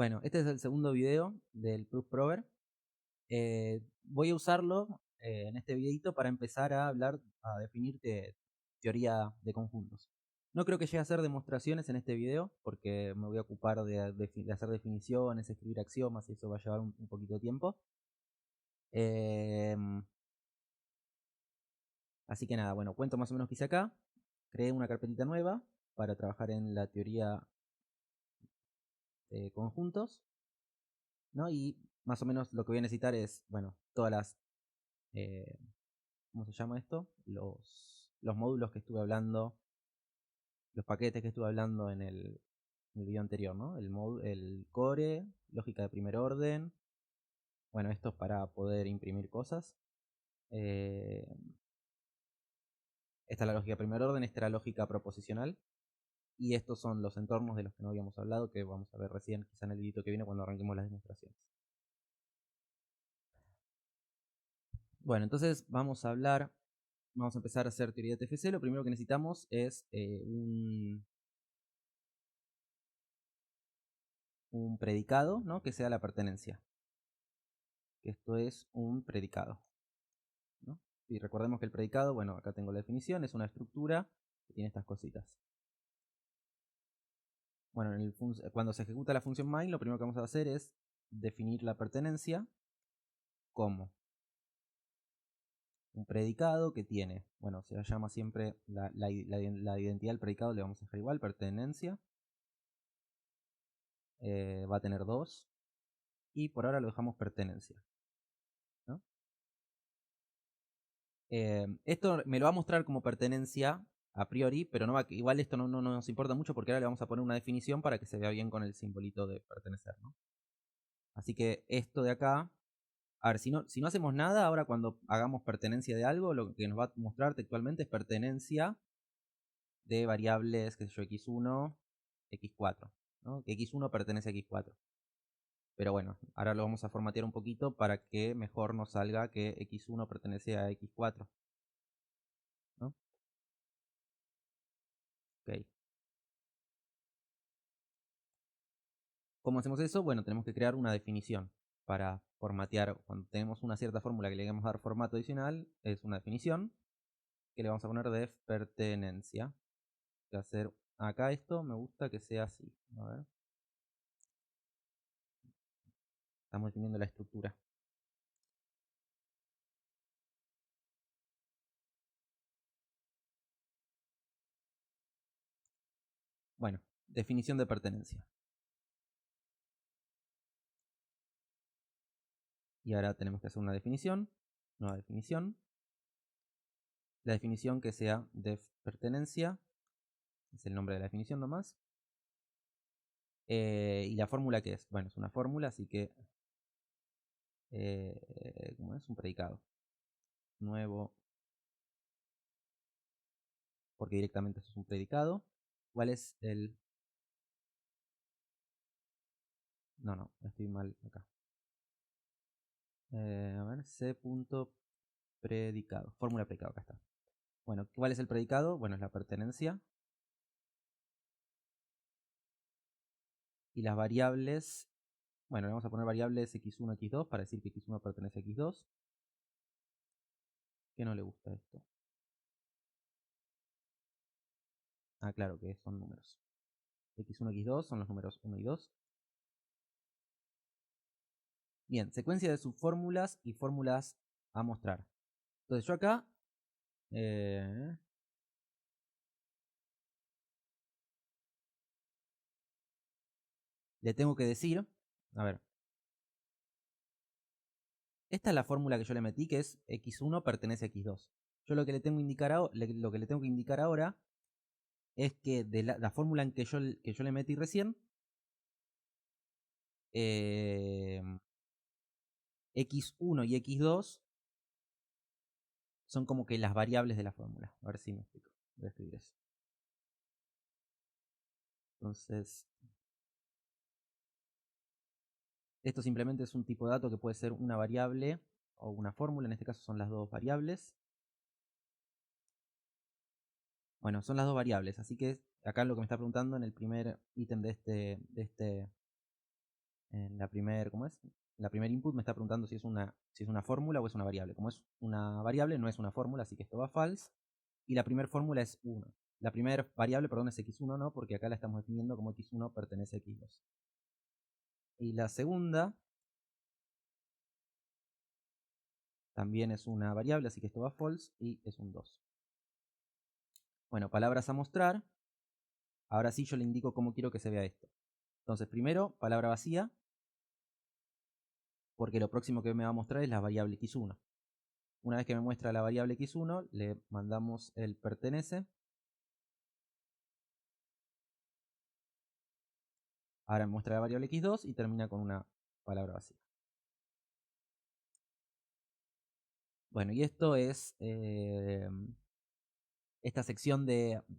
Bueno, este es el segundo video del Proof Prover. Voy a usarlo en este videito para empezar a hablar, a definir teoría de conjuntos. No creo que llegue a hacer demostraciones en este video, porque me voy a ocupar de hacer definiciones, escribir axiomas, y eso va a llevar un poquito de tiempo. Así que nada, bueno, cuento más o menos qué hice acá. Creé una carpetita nueva para trabajar en la teoría de conjuntos, ¿no? Y más o menos lo que voy a necesitar es, bueno, todas las, ¿cómo se llama esto? Los módulos que estuve hablando, los paquetes que estuve hablando en el video anterior, ¿no? El core, lógica de primer orden. Bueno, esto es para poder imprimir cosas. Esta es la lógica de primer orden, esta es la lógica proposicional. Y estos son los entornos de los que no habíamos hablado, que vamos a ver recién, quizá en el video que viene cuando arranquemos las demostraciones. Bueno, entonces vamos a empezar a hacer teoría de TFC. Lo primero que necesitamos es un predicado, ¿no? Que sea la pertenencia. Que esto es un predicado, ¿no? Y recordemos que el predicado, bueno, acá tengo la definición, es una estructura que tiene estas cositas. Bueno, cuando se ejecuta la función main, lo primero que vamos a hacer es definir la pertenencia como un predicado que tiene, bueno, se llama siempre la identidad del predicado, le vamos a dejar igual, pertenencia. Va a tener 2. Y por ahora lo dejamos pertenencia, ¿no? Esto me lo va a mostrar como pertenencia a priori, pero igual esto no nos importa mucho porque ahora le vamos a poner una definición para que se vea bien con el simbolito de pertenecer, ¿no? Así que esto de acá, a ver, si no hacemos nada, ahora cuando hagamos pertenencia de algo, lo que nos va a mostrar textualmente es pertenencia de variables, qué sé yo, x1, x4, ¿no? Que x1 pertenece a x4. Pero bueno, ahora lo vamos a formatear un poquito para que mejor nos salga que x1 pertenece a x4, ¿no? Ok. ¿Cómo hacemos eso? Bueno, tenemos que crear una definición para formatear. Cuando tenemos una cierta fórmula que le queremos dar formato adicional, es una definición que le vamos a poner def pertenencia. Voy a hacer acá esto, me gusta que sea así. A ver. Estamos definiendo la estructura. Bueno, definición de pertenencia. Y ahora tenemos que hacer una definición, nueva definición. La definición que sea def pertenencia, es el nombre de la definición nomás. ¿Y la fórmula qué es? Bueno, es una fórmula, así que ¿cómo es? Un predicado nuevo, porque directamente esto es un predicado. ¿Cuál es el...? No, estoy mal acá. A ver, c.predicado, fórmula predicado, acá está. Bueno, ¿cuál es el predicado? Bueno, es la pertenencia. Y las variables, bueno, le vamos a poner variables x1, x2 para decir que x1 pertenece a x2. ¿Qué no le gusta esto? Ah, claro que son números. x1, x2 son los números 1 y 2. Bien, secuencia de subfórmulas y fórmulas a mostrar. Entonces yo acá le tengo que decir, a ver, esta es la fórmula que yo le metí, que es x1 pertenece a x2. Yo lo que le tengo que indicar ahora es que de la fórmula en que yo le metí recién, x1 y x2 son como que las variables de la fórmula. A ver si me explico. Voy a escribir eso. Entonces, esto simplemente es un tipo de dato que puede ser una variable o una fórmula. En este caso son las dos variables. Bueno, son las dos variables. Así que acá lo que me está preguntando en el primer ítem de este En la primer, ¿cómo es? La primer input me está preguntando si es una fórmula o es una variable. Como es una variable, no es una fórmula, así que esto va false. Y la primera fórmula es 1. La primera variable, perdón, es x1, ¿no? Porque acá la estamos definiendo como x1 pertenece a x2. Y la segunda también es una variable, así que esto va false y es un 2. Bueno, palabras a mostrar. Ahora sí yo le indico cómo quiero que se vea esto. Entonces, primero, palabra vacía, porque lo próximo que me va a mostrar es la variable x1. Una vez que me muestra la variable x1, le mandamos el pertenece. Ahora me muestra la variable x2 y termina con una palabra vacía. Bueno, y esto es esta sección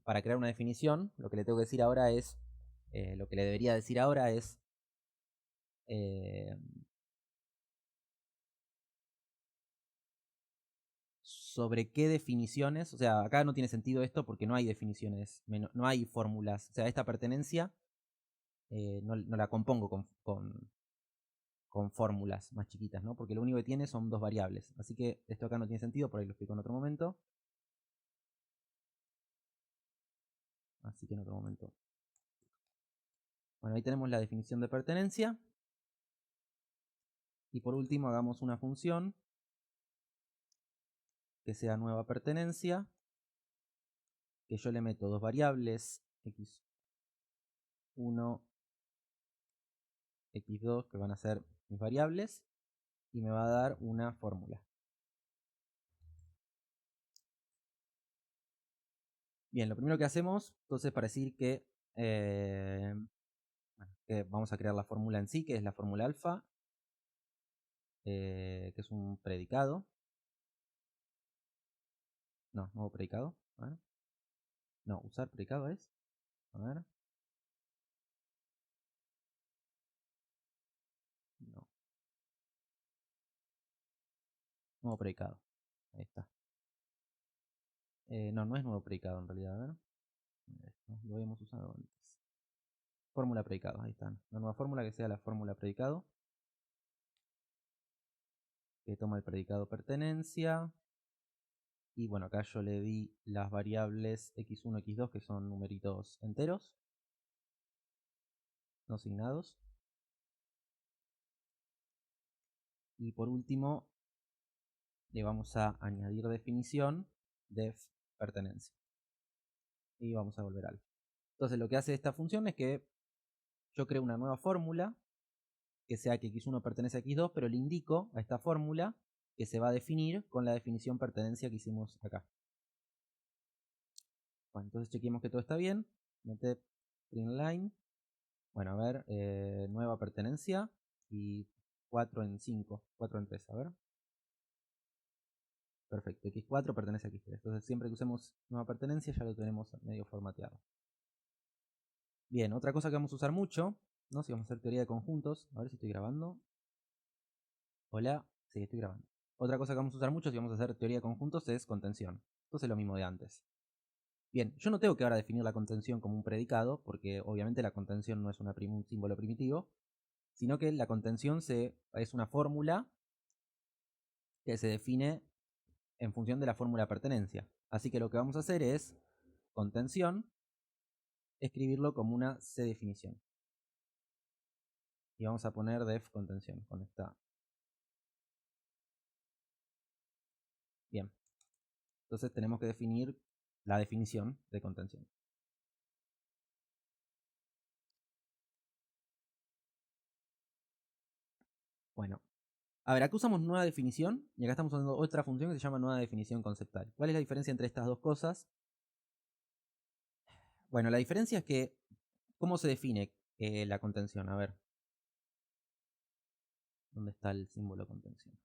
para crear una definición. Lo que le tengo que decir ahora es, lo que le debería decir ahora es sobre qué definiciones, o sea, acá no tiene sentido esto porque no hay definiciones, no hay fórmulas. O sea, esta pertenencia no la compongo con fórmulas más chiquitas, ¿no? Porque lo único que tiene son dos variables. Así que esto acá no tiene sentido, por ahí lo explico en otro momento. Así que en otro momento. Bueno, ahí tenemos la definición de pertenencia. Y por último hagamos una función que sea nueva pertenencia, que yo le meto dos variables, x1, x2, que van a ser mis variables, y me va a dar una fórmula. Bien, lo primero que hacemos, entonces, para decir que vamos a crear la fórmula en sí, que es la fórmula alfa, que es un predicado. No, nuevo predicado. A ver. No, usar predicado es. A ver. No. Nuevo predicado. Ahí está. No, no es nuevo predicado en realidad. A ver. Esto lo habíamos usado antes. Fórmula predicado, ahí está. Una nueva fórmula que sea la fórmula predicado. Que toma el predicado pertenencia. Y bueno, acá yo le di las variables x1, x2, que son numeritos enteros, no asignados. Y por último, le vamos a añadir definición def pertenencia. Y vamos a volver alfa. Entonces lo que hace esta función es que yo creo una nueva fórmula que sea que x1 pertenece a x2, pero le indico a esta fórmula que se va a definir con la definición pertenencia que hicimos acá. Bueno, entonces chequeemos que todo está bien. Mete print line. Bueno, a ver, nueva pertenencia y 4 en 5, 4 en 3, a ver. Perfecto, x4 pertenece a x3. Entonces siempre que usemos nueva pertenencia ya lo tenemos medio formateado. Bien, otra cosa que vamos a usar mucho, ¿no? Si vamos a hacer teoría de conjuntos, a ver si estoy grabando. Hola, sí, estoy grabando. Otra cosa que vamos a usar mucho si vamos a hacer teoría de conjuntos es contención. Entonces lo mismo de antes. Bien, yo no tengo que ahora definir la contención como un predicado, porque obviamente la contención no es un símbolo primitivo, sino que la contención es una fórmula que se define en función de la fórmula de pertenencia. Así que lo que vamos a hacer es contención, escribirlo como una C definición. Y vamos a poner def contención con esta. Bien. Entonces tenemos que definir la definición de contención. Bueno, a ver, acá usamos nueva definición y acá estamos usando otra función que se llama nueva definición conceptual. ¿Cuál es la diferencia entre estas dos cosas? Bueno, la diferencia es que, ¿cómo se define la contención? A ver, ¿dónde está el símbolo contención?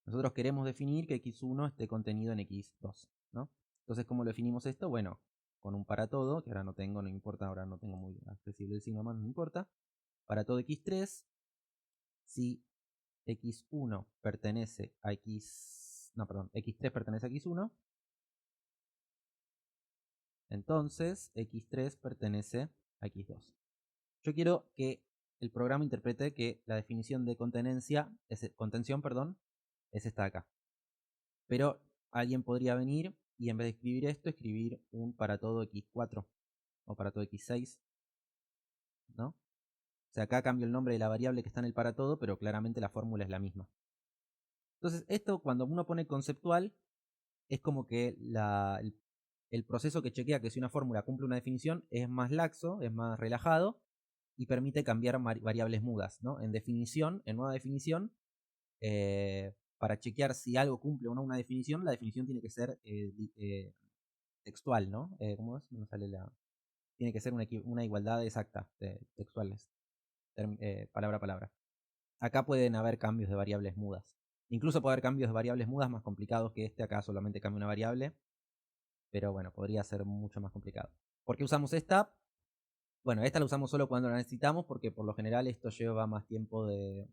Nosotros queremos definir que x1 esté contenido en x2, ¿no? Entonces, ¿cómo lo definimos esto? Bueno, con un para todo, que ahora no tengo, no importa, ahora no tengo muy accesible el signo más, no importa. Para todo x3, si x1 pertenece a x3 pertenece a x1, entonces x3 pertenece a x2. Yo quiero que el programa interprete que la definición de contención, es esta de acá. Pero alguien podría venir y en vez de escribir esto, escribir un para todo x4 o para todo x6, ¿no? O sea, acá cambio el nombre de la variable que está en el para todo, pero claramente la fórmula es la misma. Entonces, esto cuando uno pone conceptual, es como que el proceso que chequea que si una fórmula cumple una definición es más laxo, es más relajado y permite cambiar variables mudas, ¿no? En nueva definición, para chequear si algo cumple o no una definición, la definición tiene que ser textual, ¿no? ¿Cómo es? No sale tiene que ser una igualdad exacta de textuales, palabra a palabra. Acá pueden haber cambios de variables mudas. Incluso puede haber cambios de variables mudas más complicados que este. Acá solamente cambia una variable. Pero bueno, podría ser mucho más complicado. ¿Por qué usamos esta? Bueno, esta la usamos solo cuando la necesitamos porque por lo general esto lleva más tiempo de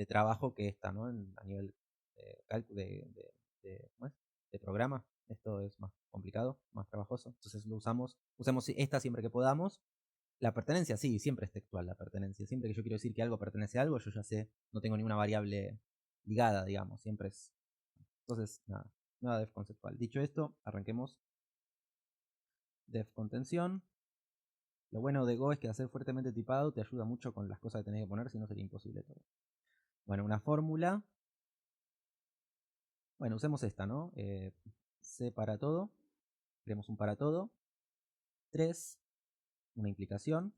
trabajo que esta, ¿no? A nivel de programa. Esto es más complicado, más trabajoso. Entonces usamos esta siempre que podamos. La pertenencia, sí, siempre es textual la pertenencia. Siempre que yo quiero decir que algo pertenece a algo, yo ya sé, no tengo ninguna variable ligada, digamos. Siempre es. Entonces, nada def conceptual. Dicho esto, arranquemos. Def contención. Lo bueno de Go es que hacer fuertemente tipado te ayuda mucho con las cosas que tenés que poner, si no sería imposible todo. Bueno, una fórmula. Bueno, usemos esta, ¿no? C para todo. Creemos un para todo. 3. Una implicación.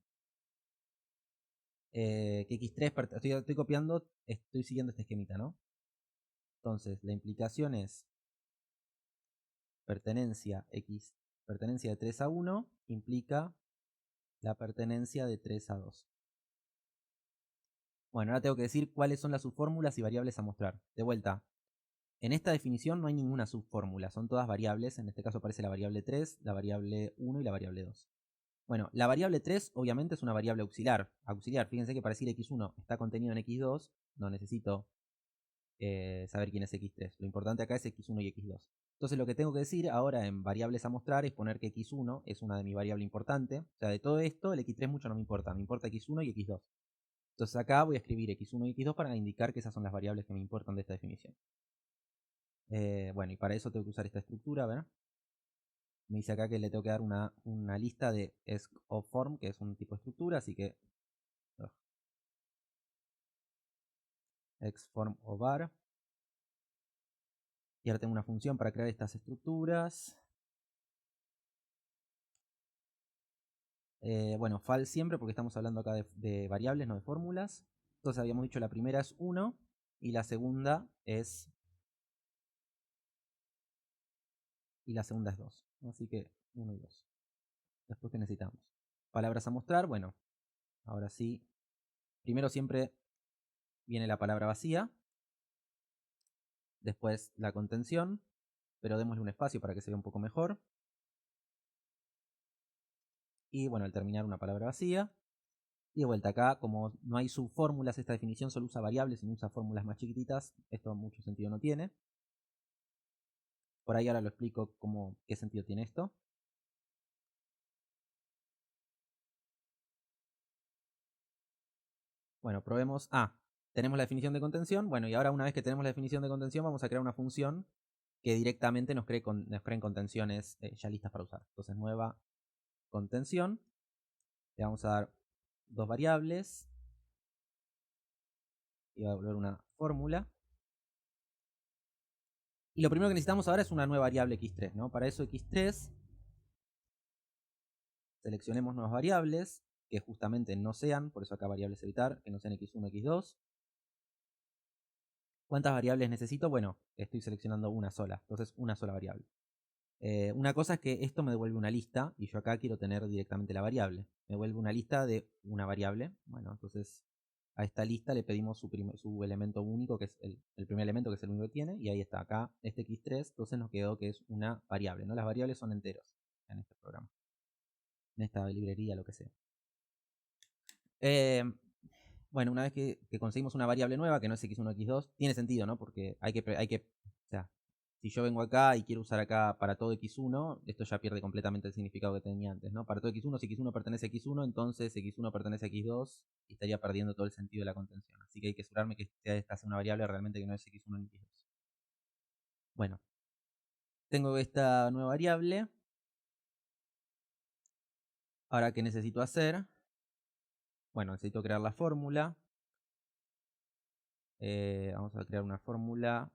Que x3, estoy copiando, estoy siguiendo este esquemita, ¿no? Entonces, la implicación es pertenencia de 3 a 1 implica la pertenencia de 3 a 2. Bueno, ahora tengo que decir cuáles son las subfórmulas y variables a mostrar. De vuelta, en esta definición no hay ninguna subfórmula, son todas variables. En este caso aparece la variable 3, la variable 1 y la variable 2. Bueno, la variable 3 obviamente es una variable auxiliar. Fíjense que para decir x1 está contenido en x2, no necesito saber quién es x3. Lo importante acá es x1 y x2. Entonces lo que tengo que decir ahora en variables a mostrar es poner que x1 es una de mis variables importantes. O sea, de todo esto el x3 mucho no me importa x1 y x2. Entonces acá voy a escribir x1 y x2 para indicar que esas son las variables que me importan de esta definición. Bueno, y para eso tengo que usar esta estructura, ¿verdad? Me dice acá que le tengo que dar una lista de esc of form, que es un tipo de estructura, así que exform o var. Y ahora tengo una función para crear estas estructuras. Bueno, fal siempre porque estamos hablando acá de variables, no de fórmulas. Entonces habíamos dicho la primera es 1 y la segunda es 2. Así que 1 y 2. Después, ¿qué necesitamos? Palabras a mostrar. Bueno, ahora sí. Primero siempre viene la palabra vacía. Después la contención. Pero démosle un espacio para que se vea un poco mejor. Y bueno, al terminar una palabra vacía. Y de vuelta acá, como no hay subfórmulas, esta definición solo usa variables y no usa fórmulas más chiquititas. Esto mucho sentido no tiene. Por ahí ahora lo explico qué sentido tiene esto. Bueno, probemos. Tenemos la definición de contención. Bueno, y ahora una vez que tenemos la definición de contención, vamos a crear una función que directamente nos creen contenciones ya listas para usar. Entonces, nueva contención. Le vamos a dar 2 variables. Y va a volver una fórmula. Y lo primero que necesitamos ahora es una nueva variable x3, ¿no? Para eso x3, seleccionemos nuevas variables que justamente no sean, por eso acá variables evitar, que no sean x1, x2. ¿Cuántas variables necesito? Bueno, estoy seleccionando una sola, entonces una sola variable. Una cosa es que esto me devuelve una lista y yo acá quiero tener directamente la variable. Me devuelve una lista de una variable. Bueno, entonces a esta lista le pedimos su elemento único, que es el primer elemento, que es el único que tiene, y ahí está, acá este x3, entonces nos quedó que es una variable, ¿no? Las variables son enteros en este programa, en esta librería, lo que sea. Bueno, una vez que conseguimos una variable nueva, que no es x1, x2, tiene sentido, ¿no? Porque o sea, Si yo vengo acá y quiero usar acá para todo x1, esto ya pierde completamente el significado que tenía antes, ¿no? Para todo x1, si x1 pertenece a x1, entonces x1 pertenece a x2 y estaría perdiendo todo el sentido de la contención. Así que hay que asegurarme que esta sea una variable realmente que no es x1 ni x2. Bueno, tengo esta nueva variable. Ahora, ¿qué necesito hacer? Bueno, necesito crear la fórmula. Vamos a crear una fórmula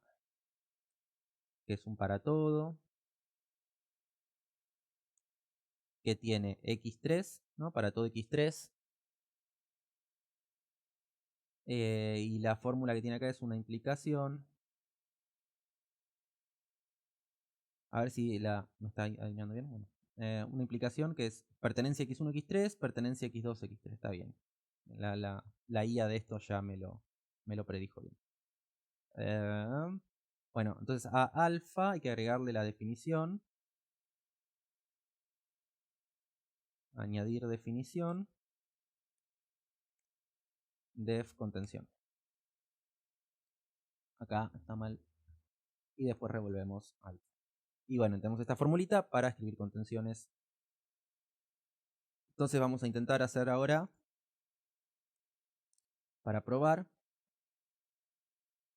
que es un para todo, que tiene x3, ¿no? Para todo x3. Y la fórmula que tiene acá es una implicación. A ver si me está adivinando bien. Bueno, una implicación que es pertenencia x1, x3, pertenencia x2, x3. Está bien. La IA de esto ya me lo predijo bien. Bueno, entonces a alfa hay que agregarle la definición. Añadir definición. Def contención. Acá está mal. Y después revolvemos alfa. Y bueno, tenemos esta formulita para escribir contenciones. Entonces vamos a intentar hacer ahora, para probar,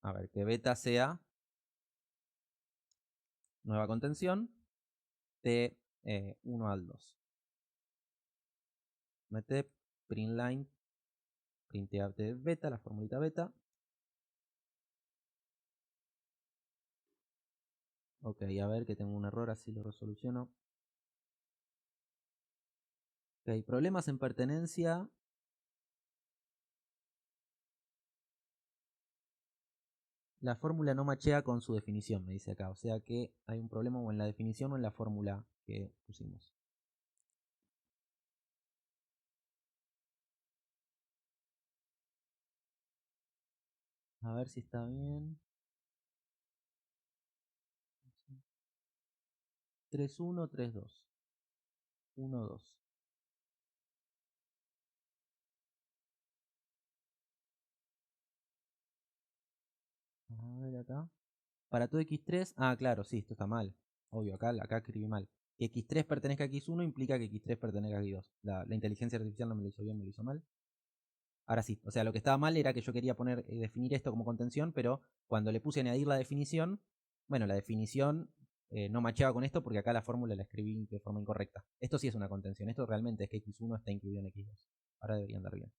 a ver, que beta sea nueva contención de 1 al 2. Mete printline, printear de beta, la formulita beta. Ok, a ver que tengo un error, así lo resoluciono. Ok, problemas en pertenencia. La fórmula no machea con su definición, me dice acá. O sea que hay un problema o en la definición o en la fórmula que pusimos. A ver si está bien. 3-1, 3-2. 1-2. A ver acá. Para todo x3, claro, sí, esto está mal. Obvio, acá escribí mal. Que x3 pertenezca a x1 implica que x3 pertenezca a x2. La inteligencia artificial no me lo hizo bien, me lo hizo mal. Ahora sí, o sea, lo que estaba mal era que yo quería definir esto como contención, pero cuando le puse a añadir la definición, bueno, la definición no macheaba con esto porque acá la fórmula la escribí de forma incorrecta. Esto sí es una contención, esto realmente es que x1 está incluido en x2. Ahora debería andar bien.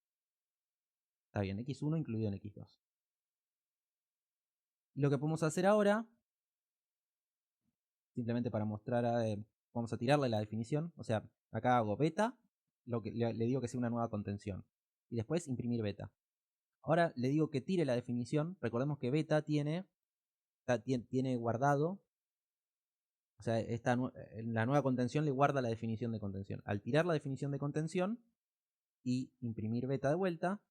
Está bien, x1 incluido en x2. Y lo que podemos hacer ahora, simplemente para mostrar, vamos a tirarle la definición, o sea, acá hago beta, le digo que sea una nueva contención, y después imprimir beta. Ahora le digo que tire la definición, recordemos que beta tiene guardado, o sea, la nueva contención le guarda la definición de contención. Al tirar la definición de contención y imprimir beta de vuelta,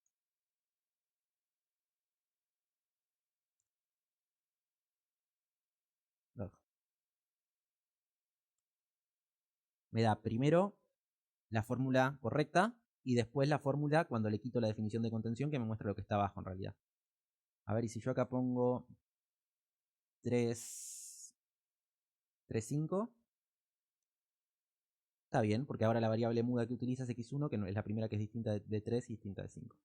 me da primero la fórmula correcta y después la fórmula cuando le quito la definición de contención que me muestra lo que está abajo en realidad. A ver, y si yo acá pongo 3,5, está bien, porque ahora la variable muda que utiliza es x1, que es la primera que es distinta de 3 y distinta de 5.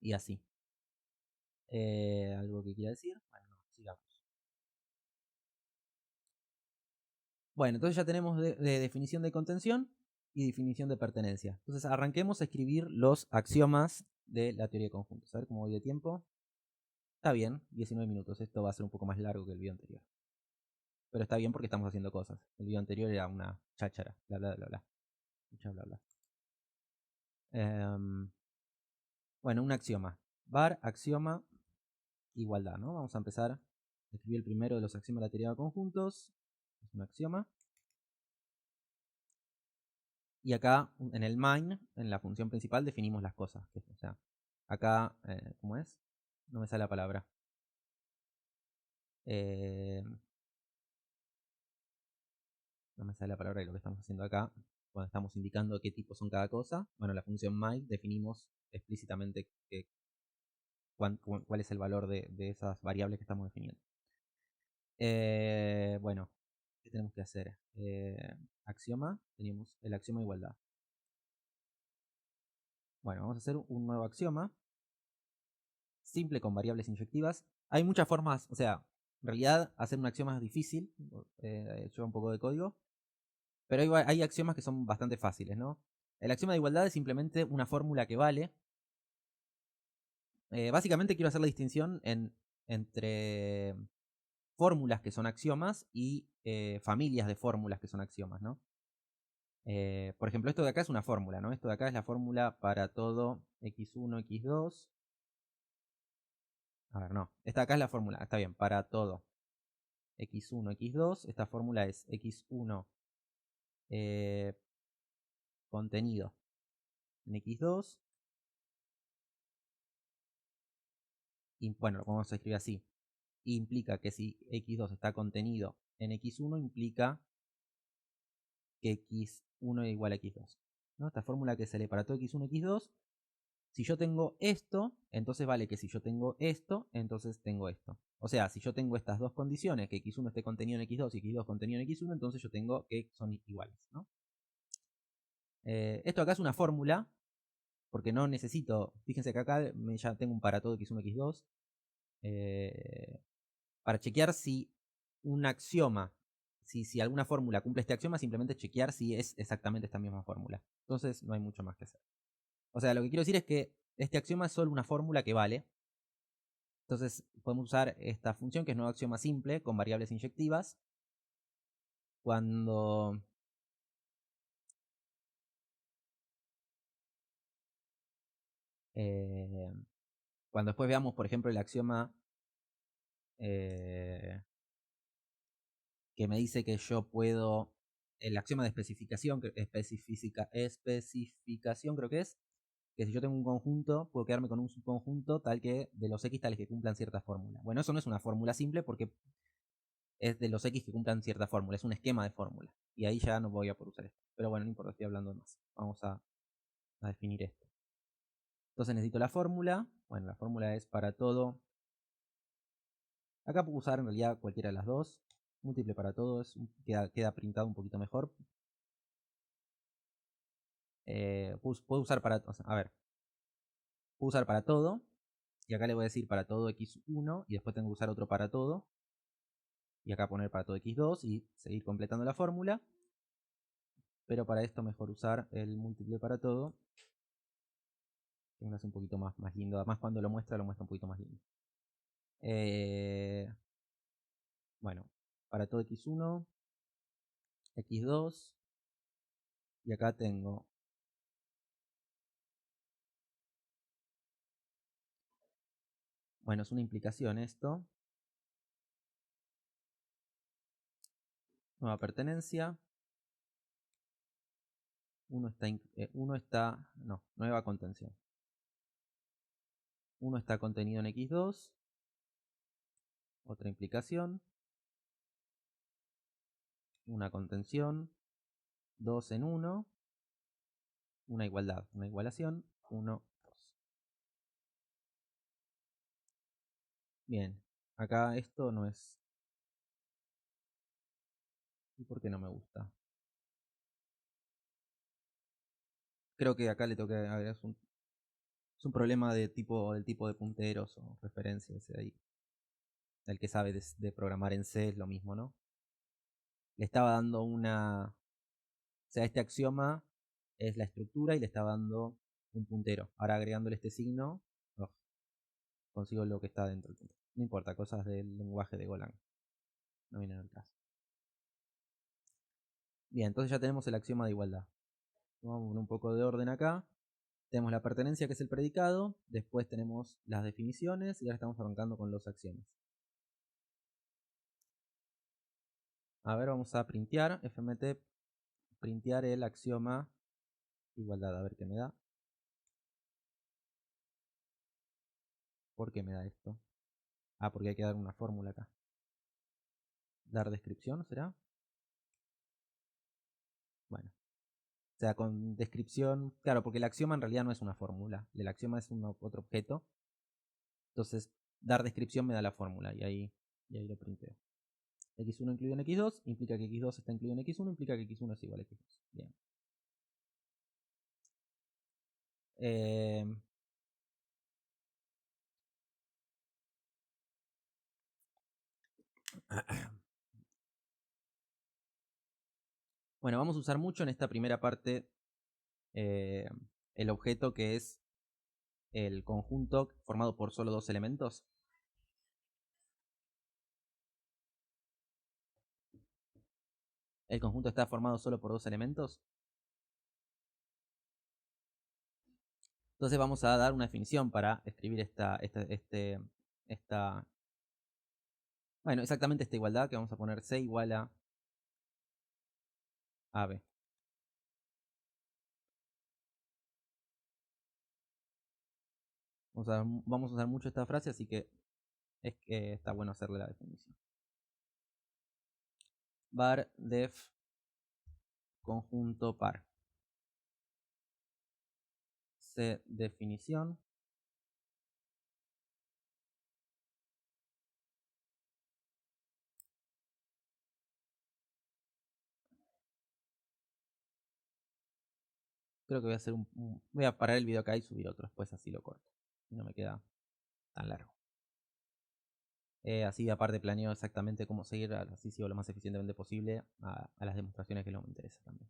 Y así. ¿Algo que quiera decir? Bueno, no, sigamos. Bueno, entonces ya tenemos de definición de contención y definición de pertenencia. Entonces arranquemos a escribir los axiomas de la teoría de conjuntos. A ver cómo voy de tiempo. Está bien, 19 minutos. Esto va a ser un poco más largo que el video anterior. Pero está bien porque estamos haciendo cosas. El video anterior era una cháchara. Bla, bla, bla, bla. Mucha bla, bla. Bueno, un axioma. Var, axioma, igualdad, ¿no? Vamos a empezar a escribir el primero de los axiomas de la teoría de conjuntos. Es un axioma. Y acá, en el main, en la función principal, definimos las cosas. O sea, acá, ¿cómo es? No me sale la palabra. No me sale la palabra de lo que estamos haciendo acá. Cuando estamos indicando qué tipos son cada cosa. Bueno, la función main definimos explícitamente cuál es el valor de esas variables que estamos definiendo. Bueno, ¿qué tenemos que hacer? Axioma, teníamos el axioma de igualdad. Bueno, vamos a hacer un nuevo axioma, simple con variables inyectivas. Hay muchas formas, o sea, en realidad hacer un axioma es difícil, lleva un poco de código, pero hay axiomas que son bastante fáciles, ¿no? El axioma de igualdad es simplemente una fórmula que vale. Básicamente quiero hacer la distinción entre fórmulas que son axiomas y familias de fórmulas que son axiomas, ¿no? Por ejemplo, esto de acá es una fórmula, ¿no? Esto de acá es la fórmula para todo x1, x2. A ver, no. Esta de acá es la fórmula, está bien, para todo x1, x2. Esta fórmula es x1 contenido en x2. Y bueno, lo vamos a escribir así. Implica que si x2 está contenido en x1, implica que x1 es igual a x2. ¿No? Esta fórmula que se lee para todo x1, x2. Si yo tengo esto, entonces vale que si yo tengo esto, entonces tengo esto. O sea, si yo tengo estas dos condiciones, que x1 esté contenido en x2 y x2 contenido en x1, entonces yo tengo que son iguales, ¿no? Esto acá es una fórmula, porque no necesito, fíjense que acá ya tengo un para todo x1, x2, para chequear si un axioma, si alguna fórmula cumple este axioma, simplemente chequear si es exactamente esta misma fórmula. Entonces no hay mucho más que hacer. O sea, lo que quiero decir es que este axioma es solo una fórmula que vale. Entonces podemos usar esta función que es nuevo axioma simple con variables inyectivas. Cuando cuando después veamos, por ejemplo, el axioma que me dice que yo puedo, el axioma de especificación creo que es, que si yo tengo un conjunto, puedo quedarme con un subconjunto tal que de los x tales que cumplan cierta fórmula. Bueno, eso no es una fórmula simple porque es de los x que cumplan cierta fórmula, es un esquema de fórmula. Y ahí ya no voy a poder usar esto. Pero bueno, no importa, estoy hablando de más. Vamos a definir esto. Entonces necesito la fórmula. Bueno, la fórmula es para todo. Acá puedo usar en realidad cualquiera de las dos. Múltiple para todo queda printado un poquito mejor. Puedo usar para, o sea, a ver, puedo usar para todo. Y acá le voy a decir para todo x1 y después tengo que usar otro para todo. Y acá poner para todo x2 y seguir completando la fórmula. Pero para esto mejor usar el múltiple para todo. Que me hace un poquito más lindo. Además cuando lo muestra un poquito más lindo. Bueno, para todo x1, x2. Y acá tengo bueno, es una implicación esto. Nueva pertenencia. Nueva contención. 1 está contenido en x2. Otra implicación. Una contención. 2 en 1. Una igualdad. Una igualación. 1, 2. Bien. Acá esto no es. ¿Y por qué no me gusta? Creo que acá le tengo que agregar. Es un problema del tipo de punteros o referencias ahí. El que sabe de programar en C es lo mismo, ¿no? Le estaba dando una. O sea, este axioma es la estructura y le estaba dando un puntero. Ahora agregándole este signo, consigo lo que está dentro del puntero. No importa, cosas del lenguaje de Golang. No viene al caso. Bien, entonces ya tenemos el axioma de igualdad. Vamos a poner un poco de orden acá. Tenemos la pertenencia que es el predicado. Después tenemos las definiciones. Y ahora estamos arrancando con los axiomas. A ver, vamos a printear. fmt printear el axioma de igualdad. A ver qué me da. ¿Por qué me da esto? Ah, porque hay que dar una fórmula acá. Dar descripción, ¿será? Bueno. O sea, con descripción. Claro, porque el axioma en realidad no es una fórmula. El axioma es otro objeto. Entonces, dar descripción me da la fórmula. Y ahí lo printeo. x1 incluido en x2 implica que x2 está incluido en x1, implica que x1 es igual a x2. Bien. Bueno, vamos a usar mucho en esta primera parte el objeto que es el conjunto formado por solo dos elementos. El conjunto está formado solo por dos elementos. Entonces vamos a dar una definición para escribir bueno, exactamente esta igualdad, que vamos a poner C igual a AB. Vamos a usar mucho esta frase, así que está bueno hacerle la definición. Var def conjunto par. C definición. Creo que voy a hacer voy a parar el video acá y subir otro después, así lo corto. Y no me queda tan largo. Así aparte planeo exactamente cómo seguir, así sigo lo más eficientemente posible a las demostraciones, que es lo que me interesa también.